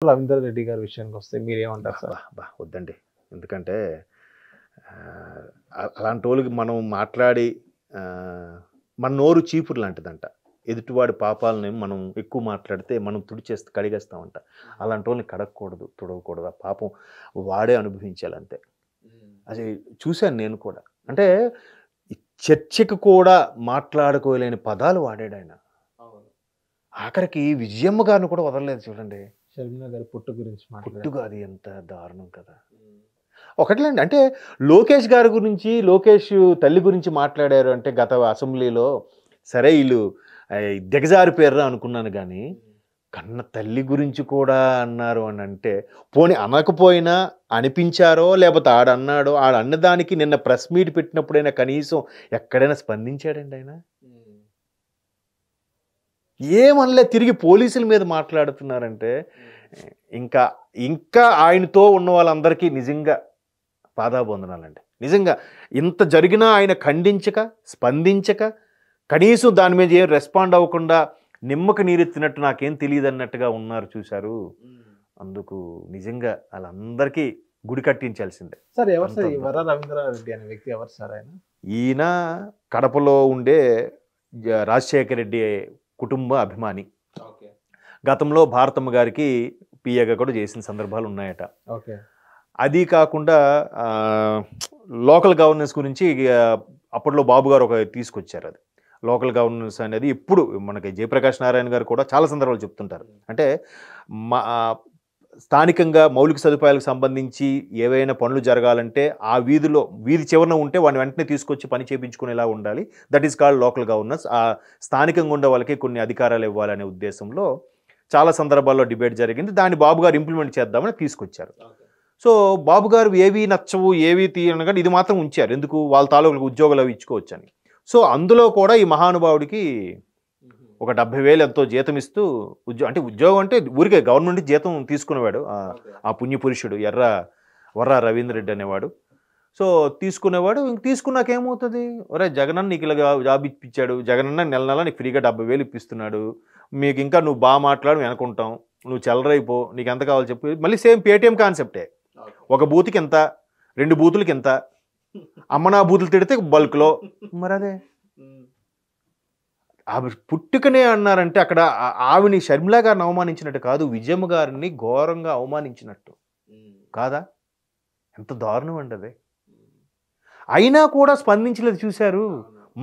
రవీందర్ రెడ్డి గారి విషయానికి వస్తే మీరేమంటారు సార్? వద్దండి. ఎందుకంటే అలాంటి వాళ్ళకి మనం మాట్లాడి మన నోరు చీపురు లాంటిదంట. ఎదుటివాడి పాపాలని మనం ఎక్కువ మాట్లాడితే మనం కడిగేస్తామంట. అలాంటి వాళ్ళని కడగకూడదు, తుడవకూడదు. ఆ పాపం వాడే అనుభవించాలంతే. అది చూశాను నేను కూడా. అంటే చర్చకు కూడా మాట్లాడుకోలేని పదాలు వాడాడు ఆయన. ఆఖరికి విజయమ్మ గారిని కూడా వదలలేదు చూడండి. షర్మిల గారి పుట్టు గురించి పుట్టుగా అది ఎంత దారుణం కదా. ఒకట్లేండి, అంటే లోకేష్ గారి గురించి, లోకేష్ తల్లి గురించి మాట్లాడారు అంటే గత అసెంబ్లీలో సరే వీళ్ళు దిగజారిపోయారు అనుకున్నాను, కానీ కన్న తల్లి గురించి కూడా అన్నారు అని అంటే, పోనీ అనకపోయినా అనిపించారో లేకపోతే ఆడన్నాడో, ఆడన్నదానికి నిన్న ప్రెస్ మీట్ పెట్టినప్పుడైనా కనీసం ఎక్కడైనా స్పందించాడండి ఆయన? ఏమనలే. తిరిగి పోలీసుల మీద మాట్లాడుతున్నారంటే ఇంకా ఇంకా ఆయనతో ఉన్న వాళ్ళందరికీ నిజంగా పాదాబంధనాలండి. నిజంగా ఇంత జరిగినా ఆయన ఖండించక, స్పందించక, కనీసం దాని మీద ఏం రెస్పాండ్ అవ్వకుండా నిమ్మక నీరెత్తినట్టు నాకేం తెలియదు అన్నట్టుగా ఉన్నారు చూశారు. అందుకు నిజంగా వాళ్ళందరికీ గుడి కట్టించాల్సిందే. సార్ ఎవరు సార్ వర రవీంద్రారెడ్డి అనే వ్యక్తి? ఎవరు సార్ ఆయన? ఈయన కడపలో ఉండే రాజశేఖర రెడ్డి కుటుంబ అభిమాని. గతంలో భారతమ్మ గారికి పిఏగా కూడా చేసిన సందర్భాలు ఉన్నాయట. అది కాకుండా లోకల్ గవర్నెన్స్ గురించి అప్పట్లో బాబు గారు ఒక తీసుకొచ్చారు. అది లోకల్ గవర్నెన్స్ అనేది ఇప్పుడు మనకి జయప్రకాష్ నారాయణ గారు కూడా చాలా సందర్భాలు చెప్తుంటారు. అంటే స్థానికంగా మౌలిక సదుపాయాలకు సంబంధించి ఏవైనా పనులు జరగాలంటే ఆ వీధి చివరన ఉంటే వాడిని వెంటనే తీసుకొచ్చి పని చేయించుకునేలా ఉండాలి. That is called local governance. ఆ స్థానికంగా ఉండే వాళ్ళకి కొన్ని అధికారాలు ఇవ్వాలనే ఉద్దేశంలో చాలా సందర్భాల్లో డిబేట్ జరిగింది. దాన్ని బాబు గారు ఇంప్లిమెంట్ చేద్దామని తీసుకొచ్చారు. సో బాబు గారు ఏవి నచ్చవు, ఏవి తీయను కానీ ఇది మాత్రం ఉంచారు. ఎందుకు? వాళ్ళ తాలూకు ఉద్యోగాలు అవి ఇచ్చుకోవచ్చు అని. సో అందులో కూడా ఈ మహానుభావుడికి ఒక 70,000 ఎంతో జీతం ఇస్తూ ఉద్యోగం అంటే ఊరికే గవర్నమెంట్ జీతం తీసుకునేవాడు ఆ పుణ్యపురుషుడు వర్ర రవీందర్ రెడ్డి అనేవాడు. సో తీసుకునేవాడు. ఇంక తీసుకున్నాక ఏమవుతుంది? ఒరే జగనన్న నీకు ఇలా జాబ్ ఇప్పించాడు, జగనన్న నెల నెల నీకు ఫ్రీగా 70,000 ఇప్పిస్తున్నాడు, మీకు ఇంకా నువ్వు బాగా మాట్లాడు అనుకుంటాం, నువ్వు చెలరైపో, నీకు ఎంత కావాలో చెప్పి మళ్ళీ సేమ్ పేటీఎం కాన్సెప్టే. ఒక బూత్కి ఎంత, 2 బూతులకి ఎంత, అమ్మనా బూతులు తిడితే బల్క్లో. మరి అదే ఆవిడ పుట్టుకనే అన్నారంటే అక్కడ ఆవిని షర్మిల గారిని అవమానించినట్టు కాదు, విజయమ్మ గారిని ఘోరంగా అవమానించినట్టు కాదా? ఎంత దారుణం అండి అది. అయినా కూడా స్పందించలేదు చూశారు,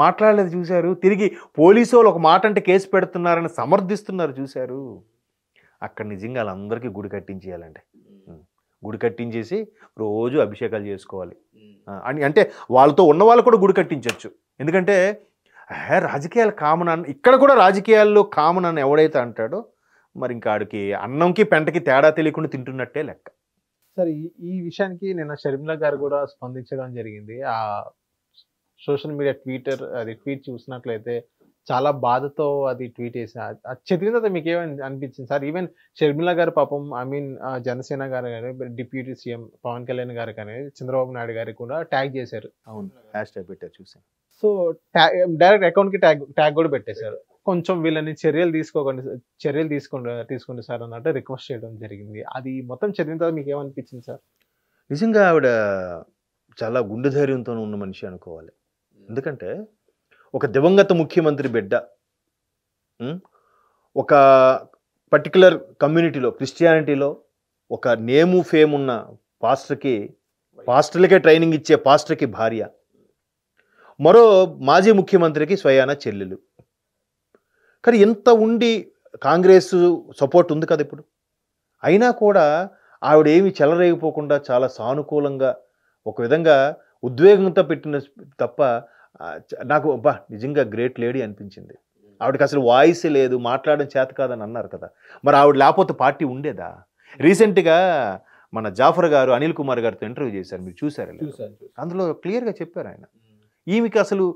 మాట్లాడలేదు చూశారు. తిరిగి పోలీసు వాళ్ళు ఒక మాట అంటే కేసు పెడుతున్నారని సమర్థిస్తున్నారు చూశారు. అక్కడ నిజంగా వాళ్ళందరికీ గుడి కట్టించేయాలండి. గుడి కట్టించేసి రోజు అభిషేకాలు చేసుకోవాలి అంటే వాళ్ళతో ఉన్న వాళ్ళు కూడా గుడి కట్టించవచ్చు. ఎందుకంటే రాజకీయాలు కామన్ ఇక్కడ కూడా రాజకీయాల్లో కామన్ అని ఎవడైతే అంటాడో మరి ఇంకా ఆడికి అన్నంకి పెంటకి తేడా తెలియకుండా తింటున్నట్టే లెక్క. సరే ఈ విషయానికి నిన్న షర్మిల గారు కూడా స్పందించడం జరిగింది. ఆ సోషల్ మీడియా ట్వీట్ చూసినట్లయితే చాలా బాధతో అది ట్వీట్ చేసి చదివిన తర్వాత మీకు ఏమని అనిపించింది సార్? ఈవెన్ షర్మిల గారు పాపం జనసేన గారు కానీ, డిప్యూటీ సీఎం పవన్ కళ్యాణ్ గారు కానీ, చంద్రబాబు నాయుడు గారికి కూడా ట్యాగ్ చేశారు. అవును, హ్యాష్ ట్యాగ్ పెట్టారు చూసాను. సో డైరెక్ట్ అకౌంట్కి ట్యాగ్ కూడా పెట్టేశారు. కొంచెం వీళ్ళని చర్యలు తీసుకోండి సార్ అన్నట్టు రిక్వెస్ట్ చేయడం జరిగింది. అది మొత్తం చదివిన తర్వాత మీకు ఏమనిపించింది సార్? నిజంగా ఆవిడ చాలా గుండె ధైర్యంతో ఉన్న మనిషి అనుకోవాలి. ఎందుకంటే ఒక దివంగత ముఖ్యమంత్రి బిడ్డ ఒక పర్టికులర్ కమ్యూనిటీలో, క్రిస్టియానిటీలో ఒక నేము ఫేమ్ ఉన్న పాస్టర్లకే ట్రైనింగ్ ఇచ్చే పాస్టర్కి భార్య, మరో మాజీ ముఖ్యమంత్రికి స్వయాన చెల్లెలు. కానీ ఎంత ఉండి కాంగ్రెస్ సపోర్ట్ ఉంది కదా ఇప్పుడు, అయినా కూడా ఆవిడ ఏమి చెలరేగిపోకుండా చాలా సానుకూలంగా ఒక విధంగా ఉద్వేగంతో పెట్టిన తప్ప నాకు నిజంగా గ్రేట్ లేడీ అనిపించింది. ఆవిడకి అసలు వాయిస్ లేదు, మాట్లాడడం చేత కాదని అన్నారు కదా. మరి ఆవిడ లేకపోతే పార్టీ ఉండేదా? రీసెంట్గా మన జాఫర్ గారు అనిల్ కుమార్ గారితో ఇంటర్వ్యూ చేశారు, మీరు చూసారు? అందులో క్లియర్గా చెప్పారు ఆయన, ఈమెకి అసలు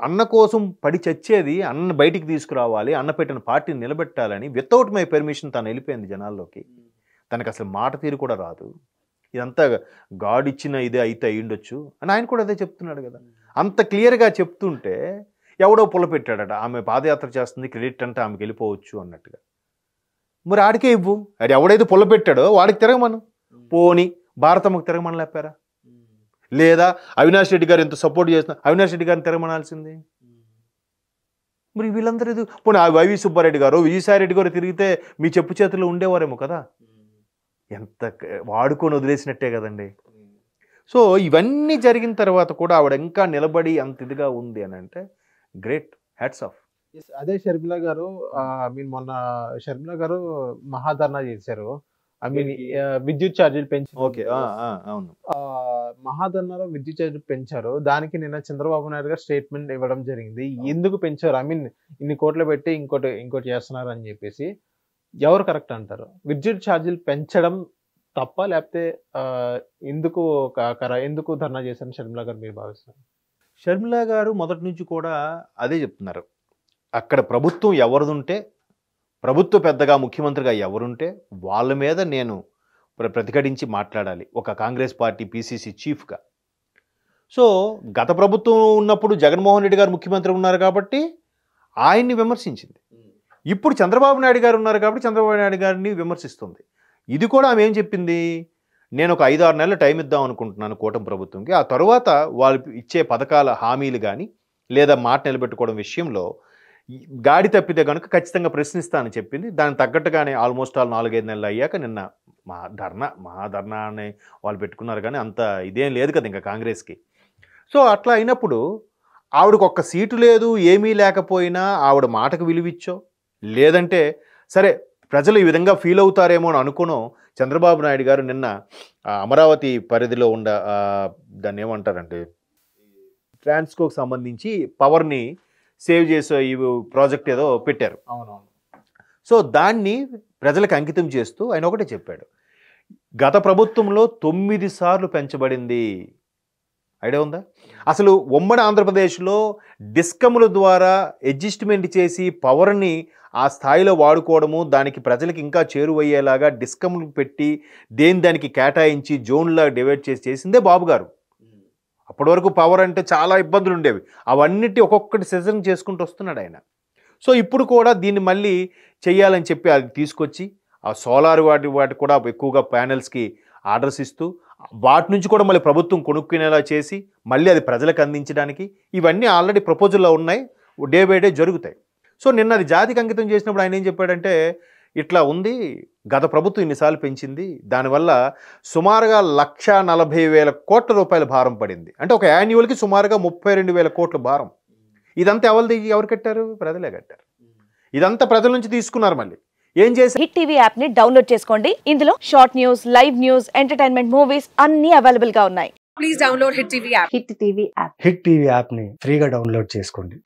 అన్న కోసం పడి చచ్చేది, అన్నను బయటికి తీసుకురావాలి, అన్న పెట్టిన పార్టీని నిలబెట్టాలని వితౌట్ మై పర్మిషన్ తను వెళ్ళిపోయింది జనాల్లోకి. తనకు అసలు మాట తీరు కూడా రాదు. ఇదంతా గాడ్ ఇచ్చిన ఇదే అయితే అయ్యుండొచ్చు అని ఆయన కూడా అదే చెప్తున్నాడు కదా. అంత క్లియర్గా చెప్తుంటే ఎవడో పుల్ల పెట్టాడట, ఆమె పాదయాత్ర చేస్తుంది, క్రెడిట్ అంటే ఆమెకి వెళ్ళిపోవచ్చు అన్నట్టుగా. మరి ఆడికే ఇవ్వు. అది ఎవడైతే పుల్ల పెట్టాడో వాడికి తిరగమను. పోని భారతమ్మకు తిరగమని లేపారా? లేదా అవినాష్ రెడ్డి గారు ఎంత సపోర్ట్ చేస్తున్నా అవినాష్ రెడ్డి గారిని తిరగమనాల్సింది. మరి వీళ్ళందరూ పోనీ ఆ వైవి సుబ్బారెడ్డి గారు విజయసాయి రెడ్డి గారు తిరిగితే మీ చెప్పు చేతుల్లో ఉండేవారేమో కదా. ఎంత వాడుకొని వదిలేసినట్టే కదండి. సో ఇవన్నీ జరిగిన తర్వాత కూడా ఆవిడ ఇంకా నిలబడి అంత ఇదిగా ఉంది అని అంటే గ్రేట్, హ్యాట్స్ ఆఫ్. అదే షర్మిల గారు మొన్న షర్మిల గారు మహాధర్నా చేశారు. విద్యుత్ ఛార్జీలు పెంచి అవును మహాధర్నాలో విద్యుత్ ఛార్జీలు పెంచారు. దానికి నిన్న చంద్రబాబు నాయుడు గారు స్టేట్మెంట్ ఇవ్వడం జరిగింది. ఎందుకు పెంచారు, ఇన్ని కోట్లు పెట్టి ఇంకోటి చేస్తున్నారు అని చెప్పేసి. ఎవరు కరెక్ట్ అంటారు? విద్యుత్ ఛార్జీలు పెంచడం తప్ప, లేకపోతే ఎందుకు ధర్నా చేశారని షర్మిల గారు మీరు భావిస్తున్నారు? షర్మిల గారు మొదటి నుంచి కూడా అదే చెప్తున్నారు. అక్కడ ప్రభుత్వం ఎవరిదుంటే, ప్రభుత్వ పెద్దగా ముఖ్యమంత్రిగా ఎవరుంటే వాళ్ళ మీద నేను ప్రతిఘటించి మాట్లాడాలి ఒక కాంగ్రెస్ పార్టీ పిసిసి చీఫ్గా. సో గత ప్రభుత్వం ఉన్నప్పుడు జగన్మోహన్ రెడ్డి గారు ముఖ్యమంత్రి ఉన్నారు కాబట్టి ఆయన్ని విమర్శించింది. ఇప్పుడు చంద్రబాబు నాయుడు గారు ఉన్నారు కాబట్టి చంద్రబాబు నాయుడు గారిని విమర్శిస్తుంది. ఇది కూడా ఆమె ఏం చెప్పింది, నేను ఒక 5-6 నెలలు టైం ఇద్దాం అనుకుంటున్నాను కూటమి ప్రభుత్వంకి. ఆ తర్వాత వాళ్ళు ఇచ్చే పథకాల హామీలు కానీ లేదా మాట నిలబెట్టుకోవడం విషయంలో గాడి తప్పితే కనుక ఖచ్చితంగా ప్రశ్నిస్తానని చెప్పింది. దానికి తగ్గట్టుగానే ఆల్మోస్ట్ 4-5 నెలలు అయ్యాక నిన్న మహాధర్నా అని వాళ్ళు పెట్టుకున్నారు. కానీ అంత ఇదేం లేదు కదా ఇంకా కాంగ్రెస్కి. సో అట్లా అయినప్పుడు ఆవిడకు ఒక్క సీటు లేదు, ఏమీ లేకపోయినా ఆవిడ మాటకు విలువిచ్చో లేదంటే సరే ప్రజలు ఈ విధంగా ఫీల్ అవుతారేమో అని అనుకునో చంద్రబాబు నాయుడు గారు నిన్న అమరావతి పరిధిలో దాన్ని ఏమంటారంటే ట్రాన్స్కోకి సంబంధించి పవర్ని సేవ్ చేసే ఈ ప్రాజెక్ట్ ఏదో పెట్టారు. అవునవును. సో దాన్ని ప్రజలకు అంకితం చేస్తూ ఆయన ఒకటే చెప్పాడు, గత ప్రభుత్వంలో 9 సార్లు పెంచబడింది. ఐడియా ఉందా? అసలు ఉమ్మడి ఆంధ్రప్రదేశ్లో డిస్కముల ద్వారా అడ్జస్ట్మెంట్ చేసి పవర్ని ఆ స్థాయిలో వాడుకోవడము, దానికి ప్రజలకు ఇంకా చేరువయ్యేలాగా డిస్కములు పెట్టి దానికి కేటాయించి జోన్లా డివైడ్ చేసిందే బాబు గారు. అప్పటి వరకు పవర్ అంటే చాలా ఇబ్బందులు ఉండేవి, అవన్నిటి ఒక్కొక్కటి సెజన్ చేసుకుంటూ వస్తున్నాడు ఆయన. సో ఇప్పుడు కూడా దీన్ని మళ్ళీ చెయ్యాలని చెప్పి అది తీసుకొచ్చి ఆ సోలార్ వాటి కూడా ఎక్కువగా ప్యానెల్స్కి ఆర్డర్స్ ఇస్తూ వాటి నుంచి కూడా మళ్ళీ ప్రభుత్వం కొనుక్కునేలా చేసి మళ్ళీ అది ప్రజలకు అందించడానికి ఇవన్నీ ఆల్రెడీ ప్రపోజల్లో ఉన్నాయి, డే బై డే జరుగుతాయి. సో నిన్న అది జాతికి అంకితం చేసినప్పుడు ఆయన ఏం చెప్పాడంటే, ఇట్లా ఉంది, గత ప్రభుత్వం ఇన్నిసార్లు పెంచింది, దానివల్ల సుమారుగా 1,40,000 కోట్ల రూపాయల భారం పడింది. అంటే ఒక యాన్యువల్కి సుమారుగా 32,000 కోట్ల భారం. ఇదంతా ఎవరు కట్టారు? ప్రజలే కట్టారు. ఇదంతా ప్రజల నుంచి తీసుకున్నారు. మళ్ళీ ఏం చేసి హిట్ టీవీ యాప్ ని డౌన్లోడ్ చేసుకోండి. ఇందులో short news, live news, entertainment movies అన్ని అవైలబుల్ గా ఉన్నాయి. Please download hit TV app. Hit TV app ని ఫ్రీగా డౌన్లోడ్ చేసుకోండి.